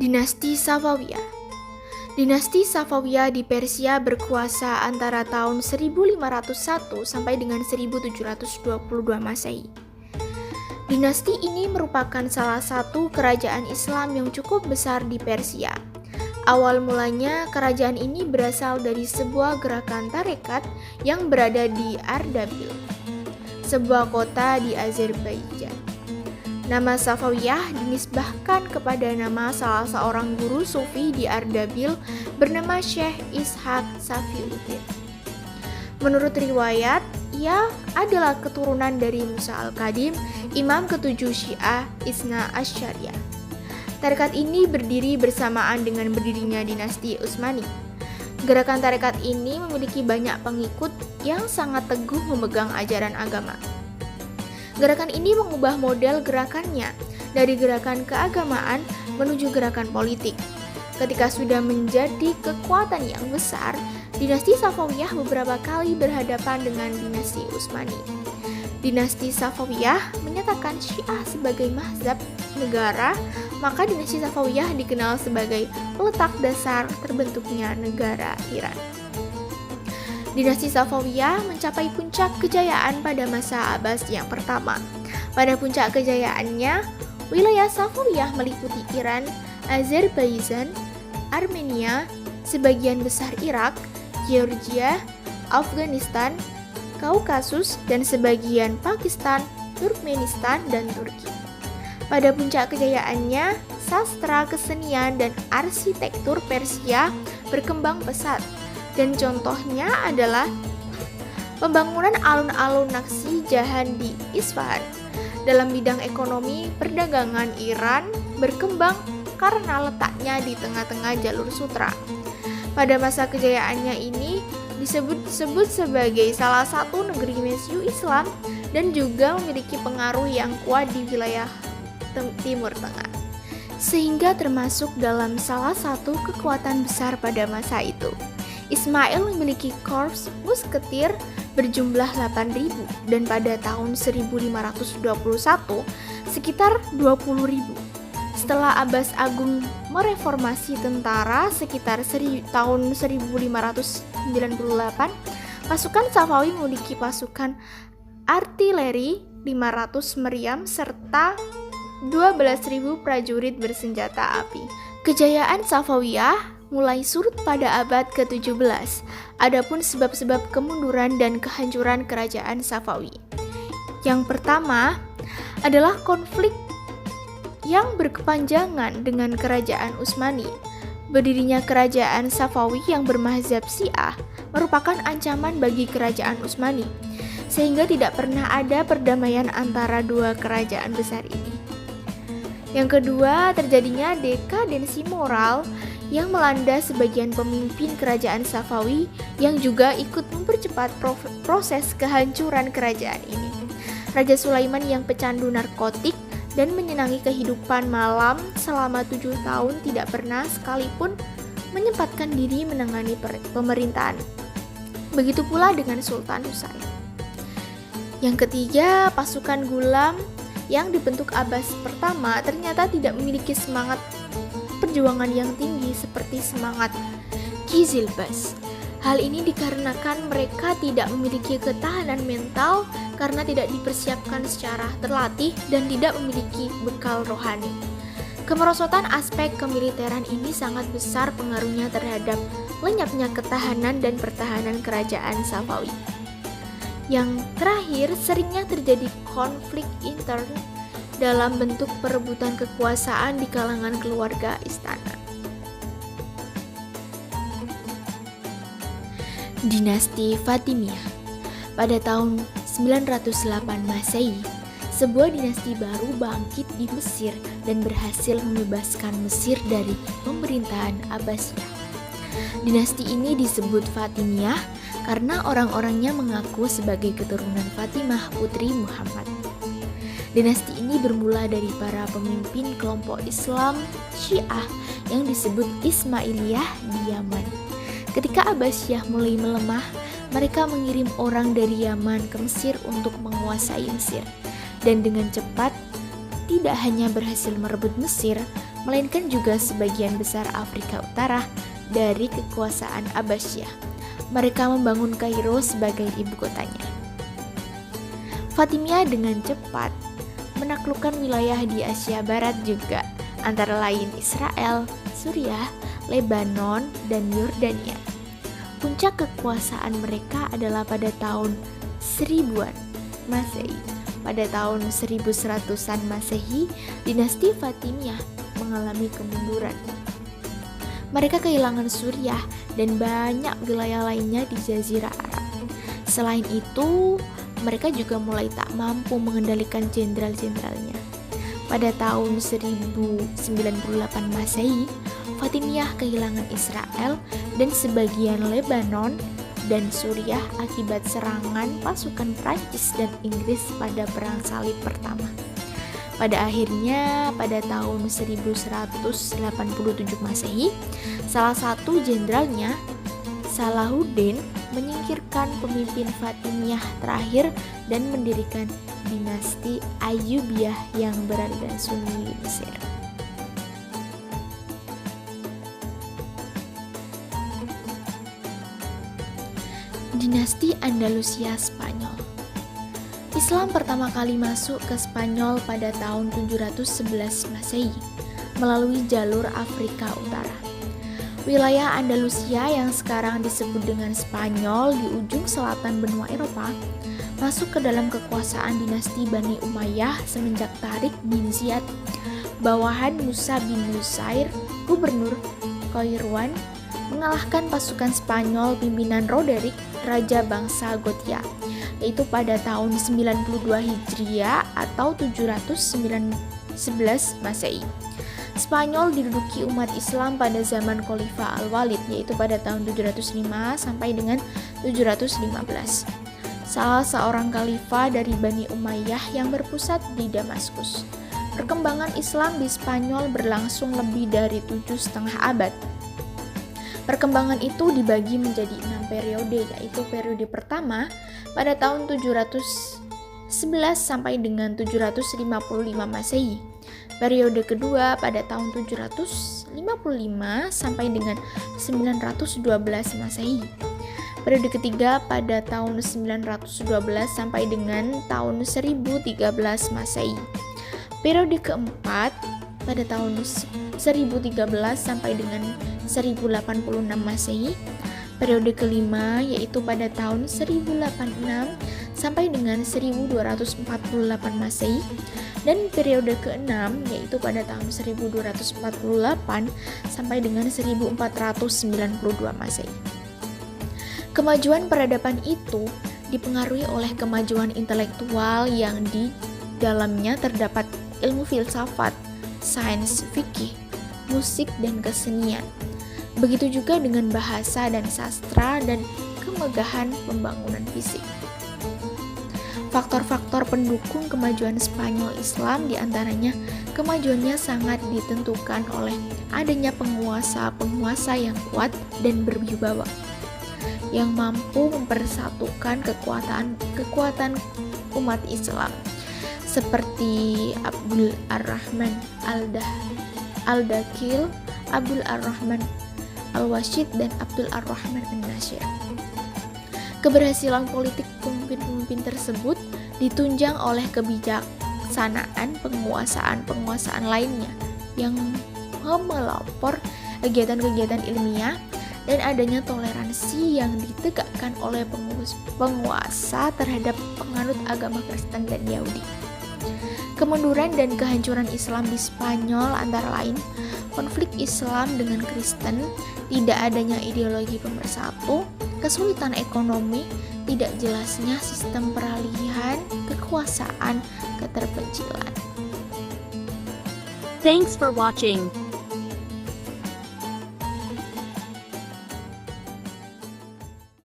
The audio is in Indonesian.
Dinasti Safawiyah. Dinasti Safawiyah di Persia berkuasa antara tahun 1501 sampai dengan 1722 Masehi. Dinasti ini merupakan salah satu kerajaan Islam yang cukup besar di Persia. Awal mulanya kerajaan ini berasal dari sebuah gerakan tarekat yang berada di Ardabil, sebuah kota di Azerbaijan. Nama Safawiyah dinisbahkan kepada nama salah seorang guru sufi di Ardabil bernama Syekh Ishaq Safiuddin. Menurut riwayat, ia adalah keturunan dari Musa al-Kadim, imam ketujuh Syiah Isna Asyariyah. Tarekat ini berdiri bersamaan dengan berdirinya dinasti Utsmani. Gerakan tarekat ini memiliki banyak pengikut yang sangat teguh memegang ajaran agama. Gerakan ini mengubah model gerakannya dari gerakan keagamaan menuju gerakan politik. Ketika sudah menjadi kekuatan yang besar, dinasti Safawiyah beberapa kali berhadapan dengan dinasti Utsmani. Dinasti Safawiyah menyatakan Syiah sebagai mazhab negara, maka dinasti Safawiyah dikenal sebagai letak dasar terbentuknya negara Iran. Dinasti Safawiyah mencapai puncak kejayaan pada masa Abbasiyah pertama. Pada puncak kejayaannya, wilayah Safawiyah meliputi Iran, Azerbaijan, Armenia, sebagian besar Irak, Georgia, Afghanistan, Kaukasus, dan sebagian Pakistan, Turkmenistan, dan Turki. Pada puncak kejayaannya, sastra, kesenian, dan arsitektur Persia berkembang pesat. Dan contohnya adalah pembangunan alun-alun Naqshi Jahan di Isfahan. Dalam bidang ekonomi, perdagangan Iran berkembang karena letaknya di tengah-tengah jalur sutra. Pada masa kejayaannya ini disebut sebagai salah satu negeri Mesyu Islam dan juga memiliki pengaruh yang kuat di wilayah Timur Tengah, sehingga termasuk dalam salah satu kekuatan besar pada masa itu. Ismail memiliki korps musketir berjumlah 8.000 dan pada tahun 1521 sekitar 20.000. Setelah Abbas Agung mereformasi tentara sekitar tahun 1598, pasukan Safawi memiliki pasukan artileri 500 meriam serta 12.000 prajurit bersenjata api. Kejayaan Safawiyah mulai surut pada abad ke-17. Adapun sebab-sebab kemunduran dan kehancuran kerajaan Safawi. Yang pertama adalah konflik yang berkepanjangan dengan kerajaan Utsmani. Berdirinya kerajaan Safawi yang bermazhab Syiah merupakan ancaman bagi kerajaan Utsmani, sehingga tidak pernah ada perdamaian antara dua kerajaan besar ini. Yang kedua, terjadinya dekadensi moral yang melanda sebagian pemimpin kerajaan Safawi yang juga ikut mempercepat proses kehancuran kerajaan ini. Raja Sulaiman yang pecandu narkotik dan menyenangi kehidupan malam selama 7 tahun tidak pernah sekalipun menyempatkan diri menangani pemerintahan. Begitu pula dengan Sultan Husain. Yang ketiga, pasukan Gulam yang dibentuk Abbas pertama ternyata tidak memiliki semangat perjuangan yang tinggi seperti semangat Qizilbash. Hal ini dikarenakan mereka tidak memiliki ketahanan mental karena tidak dipersiapkan secara terlatih dan tidak memiliki bekal rohani. Kemerosotan aspek kemiliteran ini sangat besar pengaruhnya terhadap lenyapnya ketahanan dan pertahanan kerajaan Safawi. Yang terakhir, seringnya terjadi konflik intern dalam bentuk perebutan kekuasaan di kalangan keluarga istana. Dinasti Fatimiyah. Pada tahun 908 Masehi, sebuah dinasti baru bangkit di Mesir dan berhasil membebaskan Mesir dari pemerintahan Abbasiyah. Dinasti ini disebut Fatimiyah karena orang-orangnya mengaku sebagai keturunan Fatimah putri Muhammad. Dinasti ini bermula dari para pemimpin kelompok Islam Syiah yang disebut Ismailiyah di Yaman. Ketika Abbasiyah mulai melemah, mereka mengirim orang dari Yaman ke Mesir untuk menguasai Mesir. Dan dengan cepat, tidak hanya berhasil merebut Mesir, melainkan juga sebagian besar Afrika Utara dari kekuasaan Abbasiyah. Mereka membangun Kairo sebagai ibu kotanya. Fatimiyah dengan cepat menaklukkan wilayah di Asia Barat juga, antara lain Israel, Suriah, Lebanon, dan Yordania. Puncak kekuasaan mereka adalah pada tahun 1000-an Masehi. Pada tahun 1100-an Masehi, dinasti Fatimiyah mengalami kemunduran. Mereka kehilangan Suriah dan banyak wilayah lainnya di Jazirah Arab. Selain itu, mereka juga mulai tak mampu mengendalikan jenderal-jenderalnya. Pada tahun 1098 Masehi, Fatimiyah kehilangan Israel dan sebagian Lebanon dan Suriah akibat serangan pasukan Prancis dan Inggris pada Perang Salib Pertama. Pada akhirnya, pada tahun 1187 Masehi, salah satu jenderalnya, Salahuddin, menyingkirkan pemimpin Fatimiyah terakhir dan mendirikan dinasti Ayyubiyah yang beraliran Sunni di Mesir. Dinasti Andalusia Spanyol. Islam pertama kali masuk ke Spanyol pada tahun 711 Masehi melalui jalur Afrika Utara. Wilayah Andalusia yang sekarang disebut dengan Spanyol di ujung selatan benua Eropa masuk ke dalam kekuasaan dinasti Bani Umayyah semenjak Tariq bin Ziyad, bawahan Musa bin Nusair, gubernur Kairouan, mengalahkan pasukan Spanyol pimpinan Roderick, raja bangsa Gothia, yaitu pada tahun 92 Hijriah atau 711 Masehi. Spanyol diduduki umat Islam pada zaman Khalifah Al-Walid, yaitu pada tahun 705 sampai dengan 715. Salah seorang khalifah dari Bani Umayyah yang berpusat di Damaskus. Perkembangan Islam di Spanyol berlangsung lebih dari 7,5 abad. Perkembangan itu dibagi menjadi 6 periode, yaitu periode pertama pada tahun 711 sampai dengan 755 Masehi. Periode kedua pada tahun 755 sampai dengan 912 Masehi. Periode ketiga pada tahun 912 sampai dengan tahun 1013 Masehi. Periode keempat pada tahun 1013 sampai dengan 1086 Masehi. Periode kelima yaitu pada tahun 1086 sampai dengan 1248 Masehi. Dan periode ke-6 yaitu pada tahun 1248 sampai dengan 1492 Masehi. Kemajuan peradaban itu dipengaruhi oleh kemajuan intelektual yang di dalamnya terdapat ilmu filsafat, sains fikih, musik dan kesenian. Begitu juga dengan bahasa dan sastra dan kemegahan pembangunan fisik. Faktor-faktor pendukung kemajuan Spanyol Islam diantaranya kemajuannya sangat ditentukan oleh adanya penguasa-penguasa yang kuat dan berwibawa, yang mampu mempersatukan kekuatan umat Islam, seperti Abdul Ar-Rahman Al-Dakhil, Abdul Ar-Rahman Al-Washid, dan Abdul Ar-Rahman An-Nasir. Keberhasilan politik pemimpin-pemimpin tersebut ditunjang oleh kebijaksanaan penguasaan lainnya yang melopor kegiatan-kegiatan ilmiah dan adanya toleransi yang ditegakkan oleh penguasa terhadap penganut agama Kristen dan Yahudi. Kemunduran dan kehancuran Islam di Spanyol antara lain konflik Islam dengan Kristen, tidak adanya ideologi pemersatu, kesulitan ekonomi, tidak jelasnya sistem peralihan kekuasaan, keterpencilan. Thanks for watching.